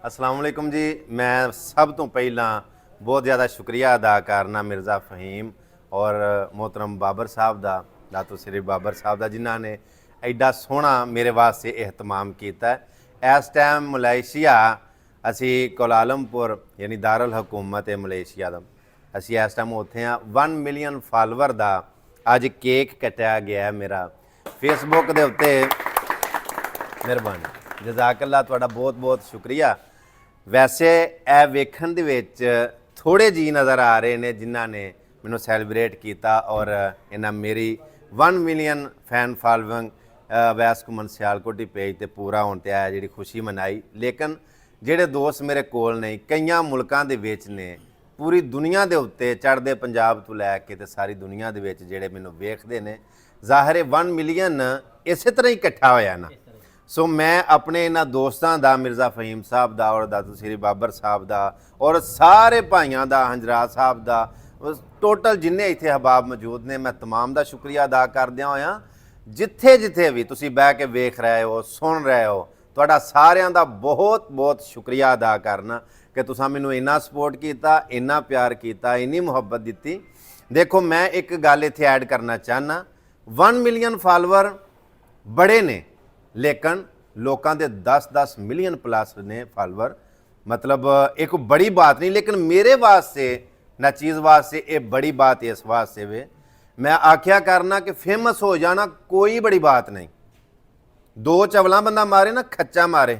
अस्सलाम वालेकुम जी। मैं सब तो पहला बहुत ज़्यादा शुक्रिया अदा करना मिर्ज़ा फ़हीम और मोहतरम बाबर साहब का, दातो श्री बाबर साहब का, जिन्हों ने एडा सोहना मेरे वास्ते एहतमाम किया। इस टाइम मलेशिया असी कोलालमपुर यानी दारुल हुकूमत है मलेशिया का, असी इस टाइम उत्थे हाँ। 1 मिलियन फॉलोवर का अज केक कटिया गया मेरा फेसबुक के उत्ते। मेहरबानी, जज़ाकल्ला, तुहाडा बहुत बहुत शुक्रिया। वैसे ए वेखण दे विच थोड़े जी नज़र आ रहे ने जिन्हां ने मैनू सैलीब्रेट किया और इन्हां मेरी 1 मिलियन फैन फॉलोइंग अवैस घुमन सियालकोटी पेज ते पूरा होने ते आया जी खुशी मनाई। लेकिन जेडे दोस्त मेरे कोल ने कई मुल्कां दे विच ने, पूरी दुनिया दे उत्ते चढ़दे पंजाब तो लैके ते सारी दुनिया दे विच जेडे मैनू वेखदे ने, ज़ाहिर 1 मिलियन इस तरह ही इकट्ठा होया ना। सो मैं अपने इन्होंने दोस्तों का, मिर्ज़ा फ़हीम साहब का और दातो श्री बाबर साहब का और सारे भाइयों का, हंजरा साहब का, टोटल जिन्ने इत्थे अहबाब मौजूद ने, मैं तमाम का शुक्रिया अदा करदिया होया। जिथे जिथे भी तुसी बह के वेख रहे हो, सुन रहे हो, तुहाडा सारियां दा बहुत बहुत शुक्रिया अदा करना कि तुसां मैनू इन्ना सपोर्ट किया, इन्ना प्यार किया, इन्नी मुहब्बत दी। देखो, मैं एक गल इत्थे ऐड करना चाहना, 1 मिलियन फॉलोवर बड़े ने, लेकिन लोगों के 10-10 मिलियन प्लस ने फॉलोवर, मतलब एक बड़ी बात नहीं। लेकिन मेरे वास्ते ना चीज़ वास्ते ये बड़ी बात इस वास्ते वे, मैं आख्या करना कि फेमस हो जाना कोई बड़ी बात नहीं। 2 चवलां बंदा मारे ना, खच्चा मारे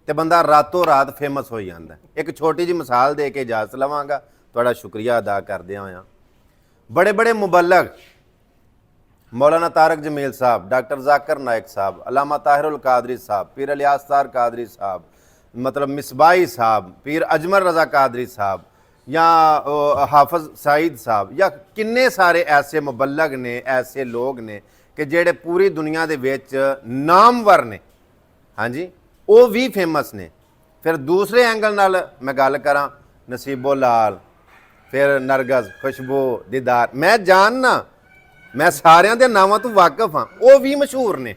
तो बंदा रातों रात फेमस हो जाता है। एक छोटी जी मिसाल दे के इजाजत लवांगा, तुहाडा शुक्रिया अदा करदे होया। बड़े बड़े मुबल्लग मौलाना तारक जमील साहब, डॉक्टर जाकिर नायक साहब, अल्लामा ताहिरुल कादरी साहब, पीर इलियास तार कादरी साहब, मतलब मिसबाई साहब, पीर अजमल रज़ा कादरी साहब, या हाफिज़ सईद साहब, या किन्ने सारे ऐसे मुबल्लग ने, ऐसे लोग ने कि जेड़े पूरी दुनिया दे विच नामवर ने। हाँ जी, वो भी फेमस ने। फिर दूसरे एंगल नाल मैं गल करा, नसीबो लाल, फिर नरगस, खुशबू, दीदार, मैं जानना, मैं सारियां दे नावां तो वाकिफ हाँ, वो भी मशहूर ने।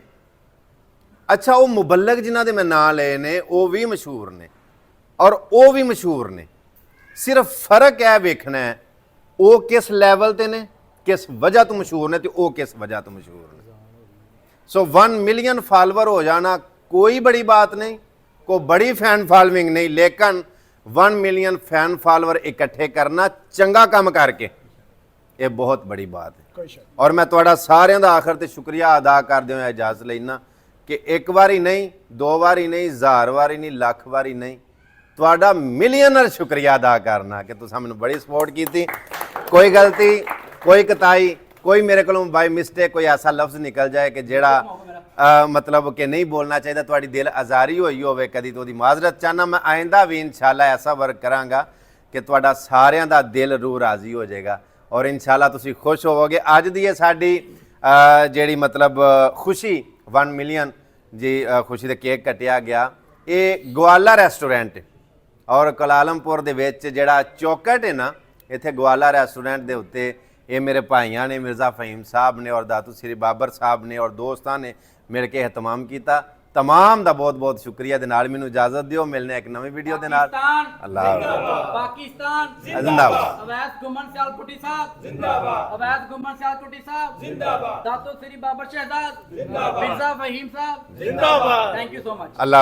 अच्छा, वो मुबल्लग जिन्हां दे मैं नाम लए ने, वो भी मशहूर ने और वो भी मशहूर ने। सिर्फ फर्क है वेखना है वो किस लैवल ते ने, किस वजह तो मशहूर ने, तो वो किस वजह तो मशहूर ने। सो 1 मिलियन फॉलोवर हो जाना कोई बड़ी बात नहीं, कोई बड़ी फैन फॉलोइंग नहीं, लेकिन 1 मिलियन फैन फॉलोवर इकट्ठे करना चंगा काम करके, ये बहुत बड़ी बात है। और मैं तुहाडा सारियां दा आखिर ते शुक्रिया अदा करदे होए इजाजत लेना कि एक बारी नहीं, 2 बारी नहीं, 1000 बारी नहीं, लाख बारी नहीं, तुहाडा मिलियनर शुक्रिया अदा करना कि तुसां मैनूं बड़ी सपोर्ट की। कोई गलती, कोई कताई, कोई मेरे को बाई मिस्टेक कोई ऐसा लफ्ज़ निकल जाए कि जेड़ा मतलब कि नहीं बोलना चाहिए, तुहाडी दिल आज़ारी होई होवे कदी, तो ओहदी माजरत चाहना। मैं आइंदा भी इंशाअल्लाह ऐसा वर्क करांगा कि तुहाडा सारियां दा दिल रूह राज़ी हो जाएगा और इंशाअल्लाह तुसी खुश होवोगे। अज दी साडी जेड़ी मतलब खुशी 1 मिलियन जी खुशी दे केक कटिया गया, ये ग्वाला रेस्टोरेंट और कोलालमपुर दे विच जेड़ा चौकट है ना, इत्थे ग्वाला रेस्टोरेंट दे उत्ते ये मेरे भाइयों ने, मिर्ज़ा फ़हीम साहब ने और दातो श्री बाबर साहब ने और दोस्तों ने मिल के एहतमाम किया। तमाम दा बहुत बहुत शुक्रिया। दे नाल मैनूं इजाजत दिओ, मिलने एक नवी वीडियो दे नाल। अल्लाह पाकिस्तान जिंदाबाद। अवैस घुमन सियालकोटी साहब जिंदाबाद, अवैस घुमन सियालकोटी साहब जिंदाबाद, दातो श्री बाबर शहजाद जिंदाबाद, मिर्ज़ा फ़हीम साहब जिंदाबाद। Thank you so much. Allah.